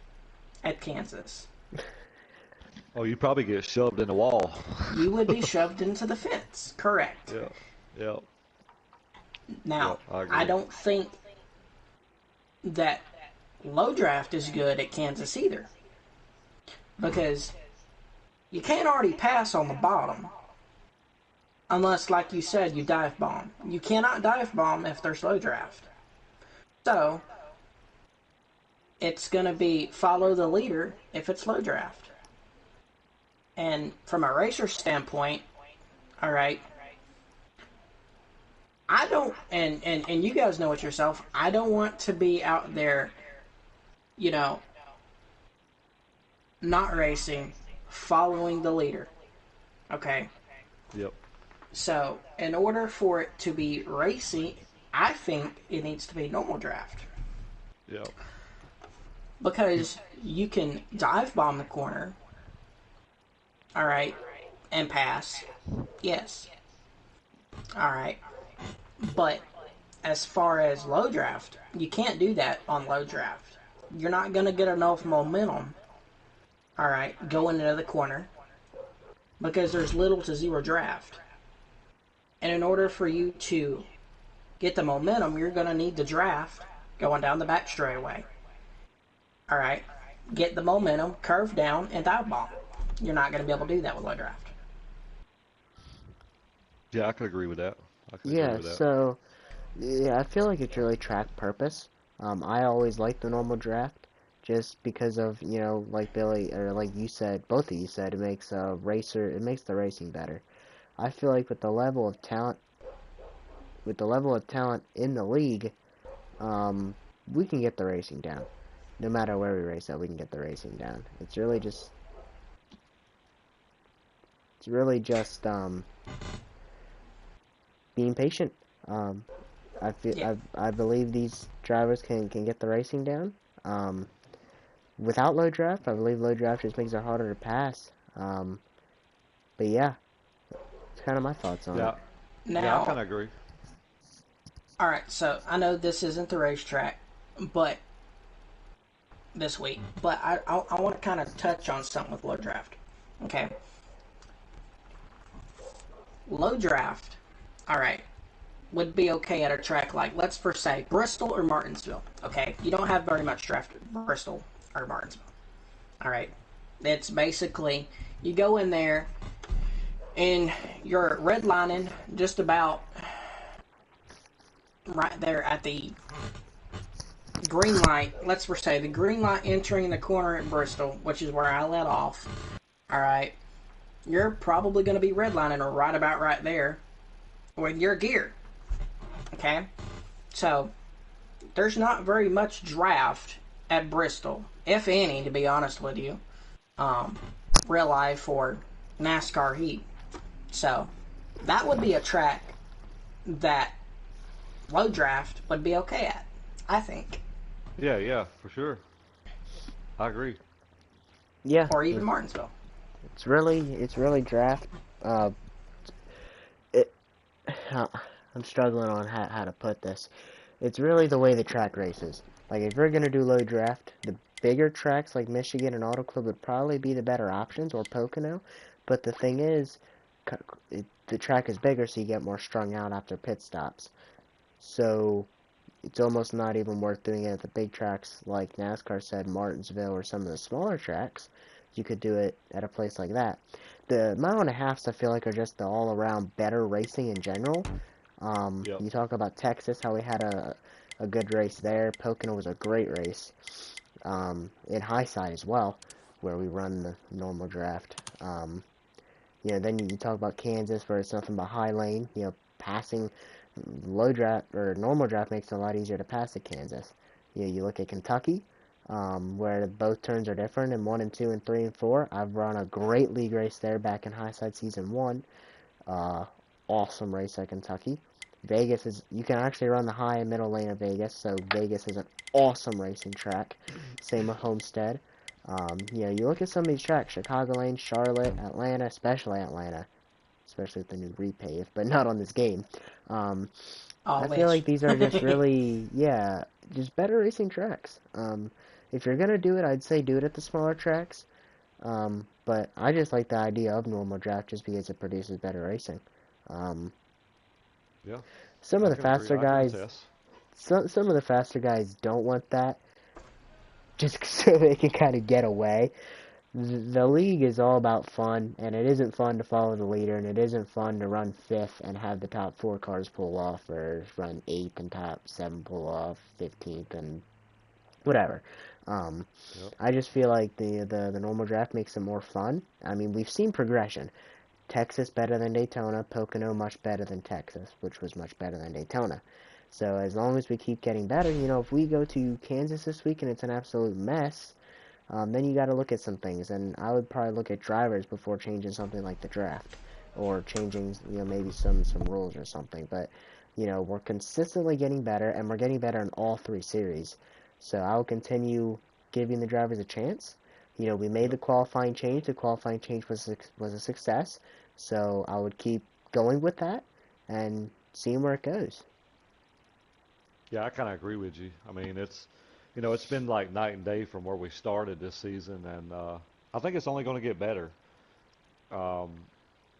at Kansas. Oh, you probably get shoved in the wall. You would be shoved into the fence. Correct. Yeah, yeah, yeah. Now, I I agree. don't think that low draft is good at Kansas either. Because You can't already pass on the bottom. Unless, like you said, you dive bomb. You cannot dive bomb if there's low draft. So, it's going to be follow the leader if it's low draft. And from a racer standpoint, all right, I don't, and you guys know it yourself, I don't want to be out there, you know, not racing, following the leader. Okay? Yep. So, in order for it to be racy, I think it needs to be normal draft. Yep. Because you can dive bomb the corner, all right, and pass. Yes. All right. But as far as low draft, you can't do that on low draft. You're not going to get enough momentum, all right, going into the corner because there's little to zero draft. And in order for you to get the momentum, you're going to need the draft going down the back straightaway. All right, get the momentum, curve down, and dive bomb. You're not going to be able to do that with low draft. Yeah, I could agree with that. I could agree Yeah, with that. so yeah, I feel like it's really track purpose. I always like the normal draft just because of, like Billy or like you said, both of you said, it makes the racing better. I feel like with the level of talent in the league, we can get the racing down. No matter where we race at, we can get the racing down. It's really just being patient. Um, Yeah. I believe these drivers can get the racing down. Without low draft, I believe low draft just makes it harder to pass. But yeah, it's kind of my thoughts on it. Yeah, yeah, I Now, kind of agree. all right, so I know this isn't the racetrack, but this week, but I want to kind of touch on something with low draft. Okay. Low draft, all right, would be okay at a track like, let's first say, Bristol or Martinsville. Okay. You don't have very much draft at Bristol or Martinsville. All right. It's basically, you go in there and you're redlining just about right there at the green light. Let's first say the green light entering the corner at Bristol, which is where I let off. All right. You're probably going to be redlining or right about right there with your gear. Okay? So, there's not very much draft at Bristol, if any, to be honest with you. Real life or NASCAR heat. So, that would be a track that low draft would be okay at, I think. Yeah, yeah, for sure. I agree. Yeah, Or even Martinsville. it's really draft. Uh, it, I'm struggling on how to put this. It's really the way the track races. Like, if we're gonna do low draft, the bigger tracks like Michigan and Auto Club would probably be the better options, or Pocono. But the thing is, the track is bigger, so you get more strung out after pit stops. So it's almost not even worth doing it at the big tracks like NASCAR said, Martinsville, or some of the smaller tracks. You could do it at a place like that. The mile and a halfs I feel like are just the all-around better racing in general. Yep. You talk about Texas, how we had a good race there. Pocono was a great race. In high side as well, where we run the normal draft. Then you talk about Kansas, where it's nothing but high lane. Passing low draft or normal draft makes it a lot easier to pass at Kansas. You look at Kentucky, where both turns are different in 1 and 2 and 3 and 4. I've run a great league race there back in high side season 1. Awesome race at Kentucky. Vegas is, you can actually run the high and middle lane of Vegas, so Vegas is an awesome racing track. Same with Homestead. You look at some of these tracks, Chicago Lane, Charlotte, Atlanta, especially with the new repave, but not on this game. Oh, I feel wish. like these are just really, yeah, just better racing tracks. If you're gonna do it, I'd say do it at the smaller tracks. But I just like the idea of normal draft just because it produces better racing. Um, Yeah, some of I the can agree. faster I can guys, attest. some of the faster guys don't want that, just so they can kind of get away. the league is all about fun, and it isn't fun to follow the leader, and it isn't fun to run fifth and have the top four cars pull off, or run eighth and top seven pull off, 15th and whatever. Um, Yep. I just feel like the normal draft makes it more fun. I mean, we've seen progression. Texas better than Daytona, Pocono much better than Texas, which was much better than Daytona. So as long as we keep getting better, if we go to Kansas this week and it's an absolute mess, then you got to look at some things, and I would probably look at drivers before changing something like the draft, or changing, maybe some rules or something. But we're consistently getting better, and we're getting better in all three series. So I will continue giving the drivers a chance. We made the Yep. qualifying change. The qualifying change was a success. So I would keep going with that and seeing where it goes. Yeah, I kind of agree with you. I mean, it's been like night and day from where we started this season, and I think it's only going to get better. Um,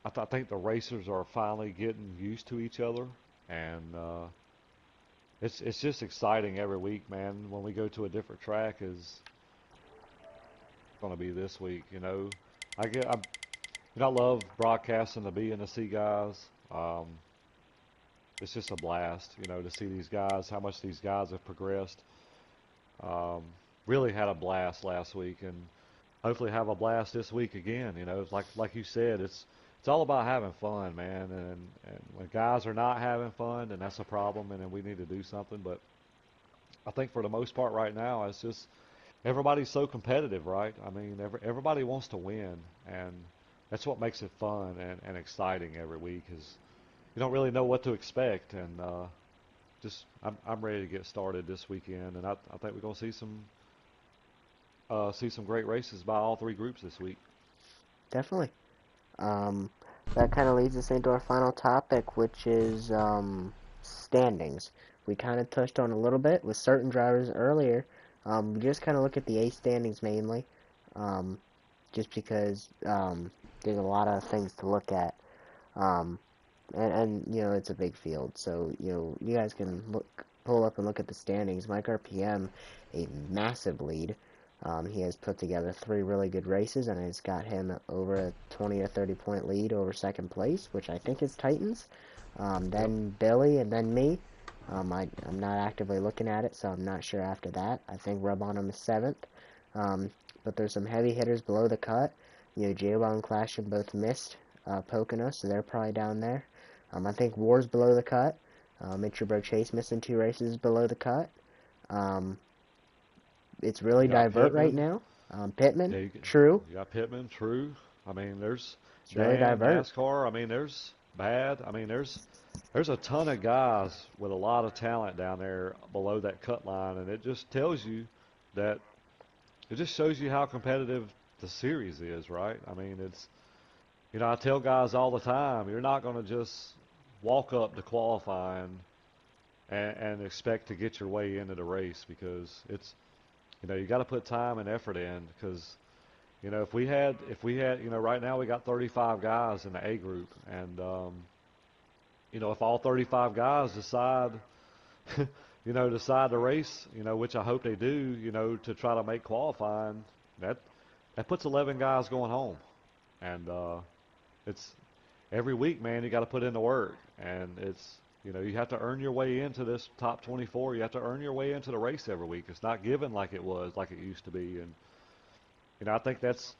I think the racers are finally getting used to each other, and it's just exciting every week, man. When we go to a different track, is going to be this week. I love broadcasting the B and the C guys. Um, it's just a blast, to see these guys, how much these guys have progressed. Um, really had a blast last week, and hopefully have a blast this week again. Like you said, it's all about having fun, man. And when guys are not having fun, then that's a problem, and then we need to do something. But I think for the most part right now, it's just everybody's so competitive, right? I mean, everybody wants to win, and that's what makes it fun and exciting every week. Is you don't really know what to expect, and just I'm ready to get started this weekend, and I think we're gonna see some great races by all three groups this week. Definitely. Um, that kind of leads us into our final topic, which is standings. We kind of touched on a little bit with certain drivers earlier. We just kind of look at the A standings mainly, um, just because there's a lot of things to look at. Um, and it's a big field, so you guys can pull up and look at the standings. Mike RPM, a massive lead. He has put together three really good races, and it's got him over a 20 or 30 point lead over second place, which I think is Titans. Yep. Then Billy, and then me. I'm not actively looking at it, so I'm not sure after that. I think Rub on him is seventh. Um, but there's some heavy hitters below the cut. J-Law and Clash have both missed Pocono, so they're probably down there. I think War's below the cut. Mitchell Chase missing two races below the cut. Um, it's You really got divert right Pittman. now. Pittman, Yeah, true. you got Pittman. True. I mean, there's It's really Dan divert. NASCAR. I mean, there's bad. I mean, there's a ton of guys with a lot of talent down there below that cut line, and it just tells you that it just shows you how competitive the series is, right? I mean, I tell guys all the time, you're not going to just walk up to qualifying and expect to get your way into the race because you got to put time and effort in because if we had right now we got 35 guys in the A group, and if all 35 guys decide to race, which I hope they do, to try to make qualifying, that that puts 11 guys going home, and it's every week, man. You got to put in the work, and you have to earn your way into this top 24. You have to earn your way into the race every week. It's not given like it used to be, and I think that's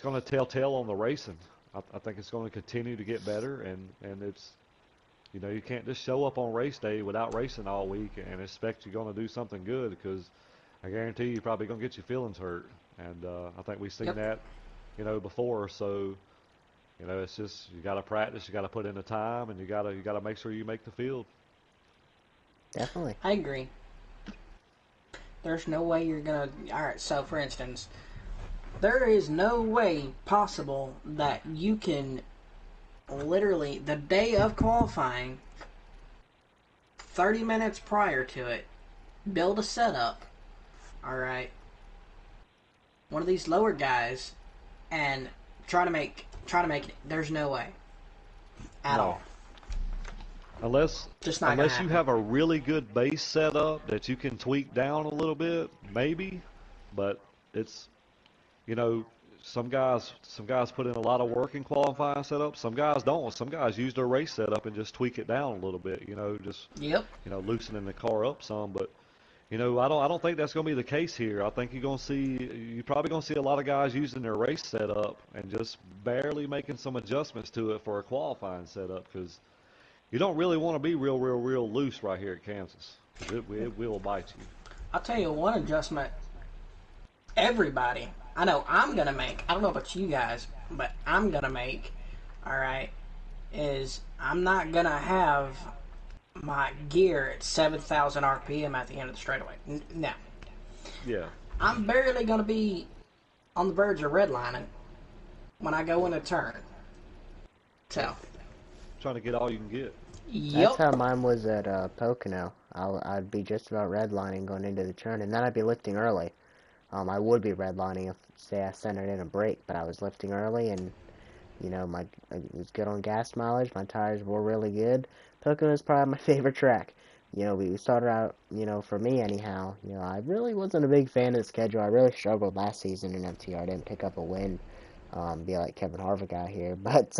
going to tell on the racing. I think it's going to continue to get better, and it's you can't just show up on race day without racing all week and expect you're going to do something good because I guarantee you're probably going to get your feelings hurt, and I think we've seen Yep. that before. So it's just you got to practice, you got to put in the time, and you got to make sure you make the field. Definitely. I agree. There's no way you're gonna. All right. So, for instance, there is no way possible that you can literally the day of qualifying, 30 minutes prior to it, build a setup. All right. One of these lower guys, and try to make it. There's no way at No, all. unless Just not gonna unless you happen. have a really good base setup that you can tweak down a little bit, maybe. But it's you know some guys put in a lot of work in qualifying setup. Some guys don't. Some guys use their race setup and just tweak it down a little bit. Just Yep. loosening the car up some. But I don't think that's going to be the case here. I think you're probably going to see a lot of guys using their race setup and just barely making some adjustments to it for a qualifying setup because you don't really want to be real loose right here at Kansas. It will bite you. I'll tell you one adjustment everybody, I know I'm going to make, I don't know about you guys, but I'm going to make, all right, is I'm not going to have my gear at 7,000 RPM at the end of the straightaway. No. Yeah. I'm barely going to be on the verge of redlining when I go in a turn. So. Trying to get all you can get. Yep. That's how mine was at Pocono. I'd be just about redlining going into the turn, and then I'd be lifting early. I would be redlining if, say, I centered in a break, but I was lifting early, and it was good on gas mileage. My tires were really good. Pocono is probably my favorite track. We started out, for me anyhow, I really wasn't a big fan of the schedule. I really struggled last season in FTR. I didn't pick up a win, be like Kevin Harvick out here, but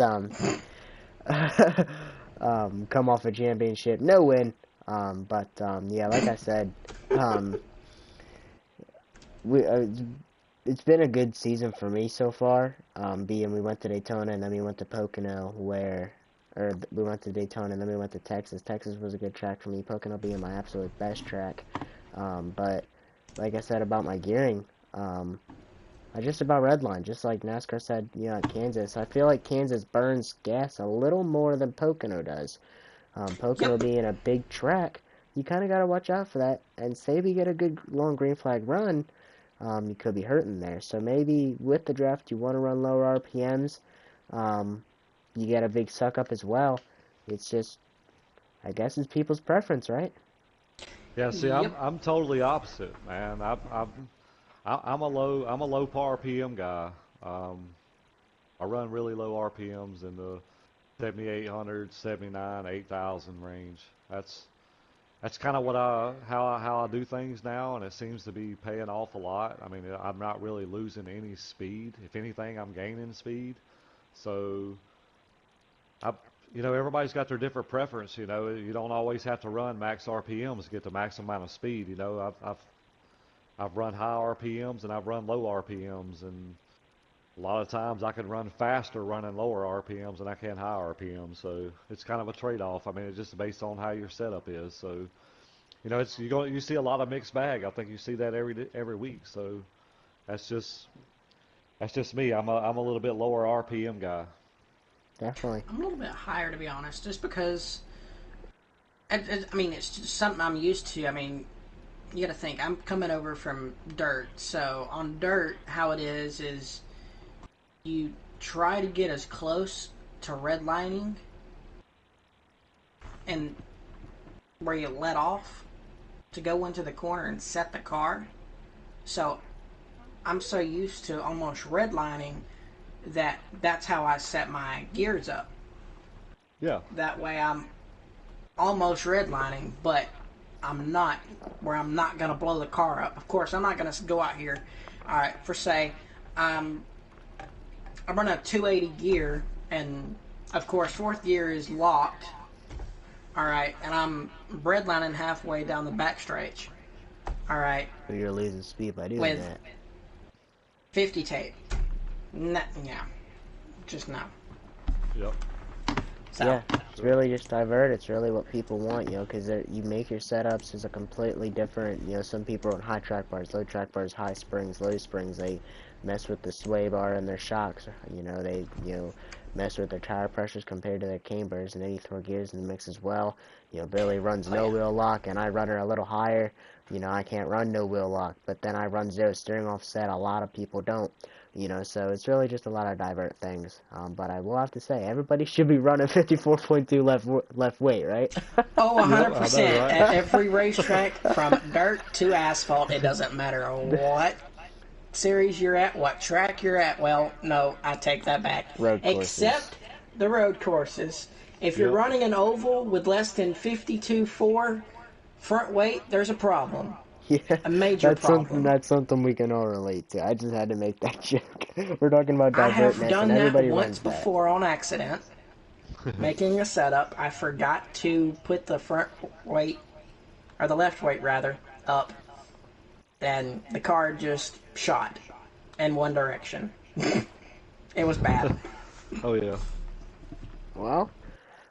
come off a championship, no win. Yeah, like I said, it's been a good season for me so far. Being we went to Daytona and then we went to Pocono, we went to Daytona and then we went to Texas. Texas was a good track for me. Pocono being my absolute best track. But like I said about my gearing, I just about redline, just like NASCAR said, at Kansas. I feel like Kansas burns gas a little more than Pocono does. Pocono being a big track, you kind of got to watch out for that. And say if you get a good long green flag run, you could be hurting there. So maybe with the draft, you want to run lower RPMs. You get a big suck up as well. It's just, I guess it's people's preference, right? Yeah, see, I'm totally opposite, man. I'm a low par RPM guy. I run really low RPMs in the 7,800, 79, 8,000 range. That's kind of how I do things now, and it seems to be paying off a lot. I mean, I'm not really losing any speed. If anything, I'm gaining speed. So, everybody's got their different preference. You don't always have to run max RPMs to get the maximum amount of speed. I've run high RPMs and I've run low RPMs, and a lot of times I can run faster running lower RPMs than I can high RPMs. So it's kind of a trade-off. I mean, it's just based on how your setup is. So, you see a lot of mixed bag. I think you see that every week. So that's just me. I'm a little bit lower RPM guy. Definitely. I'm a little bit higher, to be honest, just because. I mean, it's just something I'm used to. I mean, you got to think, I'm coming over from dirt. So on dirt, how it is you try to get as close to redlining and where you let off to go into the corner and set the car. So I'm so used to almost redlining that's how I set my gears up. Yeah. That way I'm almost redlining, but I'm not where I'm not going to blow the car up. Of course, I'm not going to go out here, all right, for say, I'm running a 280 gear, and of course, fourth gear is locked, all right, and I'm redlining halfway down the backstretch, all right. But you're losing speed by doing with that. 50 tape. No, yeah, just no. Yep. So, yeah, it's really just divert. It's really what people want, because you make your setups as a completely different, some people run high track bars, low track bars, high springs, low springs. They mess with the sway bar and their shocks. They, mess with their tire pressures compared to their cambers, and then you throw gears in the mix as well. Billy runs no wheel lock, and I run her a little higher. I can't run no wheel lock, but then I run zero steering offset. A lot of people don't. So it's really just a lot of divert things. But I will have to say, everybody should be running 54.2 left weight, right? Oh, 100%. Yep, right? At every racetrack, from dirt to asphalt, it doesn't matter what series you're at, what track you're at. Well, no, I take that back. Road courses. Except the road courses. If you're running an oval with less than 52.4 front weight, there's a problem. Yeah, A major problem. that's something we can all relate to. I just had to make that joke. We're talking about I have divertness, and done that everybody once runs that. before on accident. Making a setup, I forgot to put the front weight, or the left weight rather, up, and the car just shot in one direction. It was bad. Oh yeah. Well,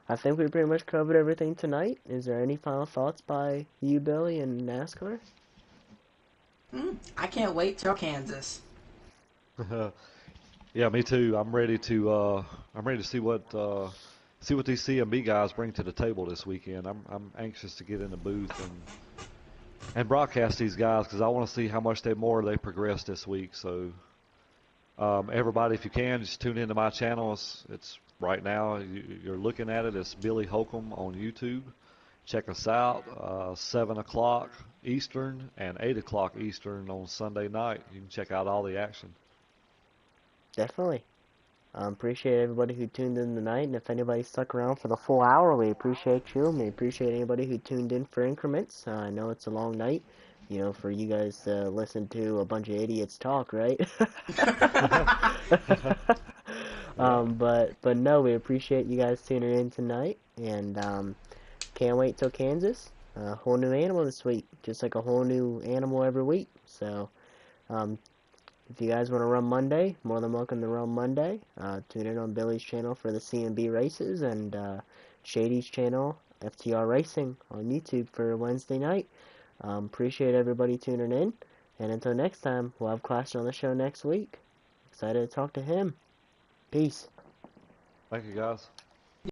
I think we pretty much covered everything tonight. Is there any final thoughts by you, Billy, and NASCAR? I can't wait till Kansas. Yeah, me too. I'm ready to see what these CMB guys bring to the table this weekend. I'm anxious to get in the booth and broadcast these guys because I want to see how much more they progress this week. So everybody, if you can, just tune into my channel. It's right now. You're looking at it. It's Billy Holcomb on YouTube. Check us out. 7 o'clock Eastern and 8 o'clock Eastern on Sunday night. You can check out all the action. Definitely. Appreciate everybody who tuned in tonight, and if anybody stuck around for the full hour, we appreciate you, and we appreciate anybody who tuned in for increments. I know it's a long night, for you guys to listen to a bunch of idiots talk, right? Yeah. But no, we appreciate you guys tuning in tonight, and can't wait till Kansas. A whole new animal this week, just like a whole new animal every week. So, um, if you guys want to run Monday, more than welcome to run Monday. Tune in on Billy's channel for the CMB races and Shady's channel, FTR Racing, on YouTube for Wednesday night. Appreciate everybody tuning in. And until next time, we'll have Clash on the show next week. Excited to talk to him. Peace. Thank you, guys.